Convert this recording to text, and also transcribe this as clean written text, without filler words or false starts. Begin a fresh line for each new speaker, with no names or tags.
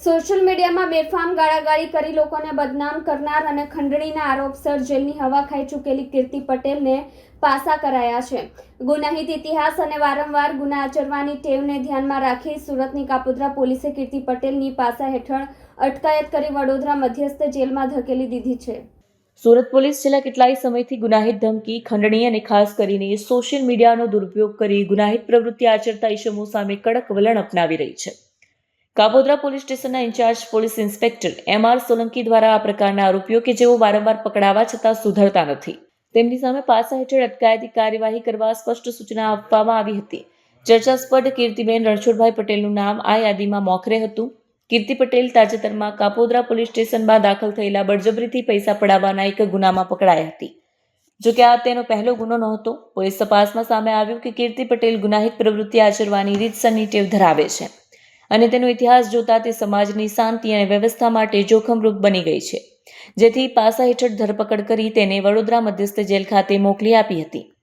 Social મીડિયામાં બેફામ ગાળાગાળી કરી લોકોને બદનામ કરનાર અને ખંડણીના આરોપસર જેલની હવા ખાઈ ચૂકેલી કીર્તિ પટેલને પાસા કરાયા છે. ગુનાહિત ઇતિહાસ અને વારંવાર ગુના આચરવાની ટેવને ધ્યાનમાં રાખી સુરતની કાપોદ્રા પોલીસે કીર્તિ પટેલની પાસા હેઠળ અટકાયત કરી વડોદરા મધ્યસ્થ જેલમાં ધકેલી દીધી છે.
સુરત પોલીસ છેલ્લા કેટલાય સમયથી ગુનાહિત ધમકી, ખંડણી અને ખાસ કરીને સોશિયલ મીડિયાનો દુરુપયોગ કરી ગુનાહિત પ્રવૃત્તિ આચરતા ઇસમો સામે કડક વલણ અપનાવી રહી છે. કાપોદ્રા પોલીસ સ્ટેશનના in charge police inspector M.R. Solanki દ્વારા આ પ્રકારના આરોપીઓ કે જેઓ વારંવાર પકડાવા છતાં સુધરતા નથી, તેમની સામે પાસા હેઠળ અટકાયતી કાર્યવાહી કરવા સ્પષ્ટ સૂચના આપવામાં આવી હતી. ચર્ચાસ્પદ કીર્તિબેન રણછોડભાઈ પટેલનું નામ આ યાદીમાં મોખરે હતું. કીર્તિ પટેલ તાજેતરમાં કાપોદ્રા પોલીસ સ્ટેશનમાં દાખલ થયેલા બળજબરીથી પૈસા પડાવવાના એક ગુનામાં પકડાઈ હતી. જોકે આ તેનો પહેલો ગુનો નહોતો. પોલીસ તપાસમાં સામે આવ્યું કે કીર્તિ પટેલ ગુનાહિત પ્રવૃત્તિ આચરવાની રીતસરની ટેવ ધરાવે છે અને તેનો ઇતિહાસ જોતા તે સમાજની શાંતિ અને વ્યવસ્થા માટે જોખમરૂપ બની ગઈ છે, જેથી પાસા હેઠળ ધરપકડ કરી તેને વડોદરા મધ્યસ્થ જેલ ખાતે મોકલી આપી હતી.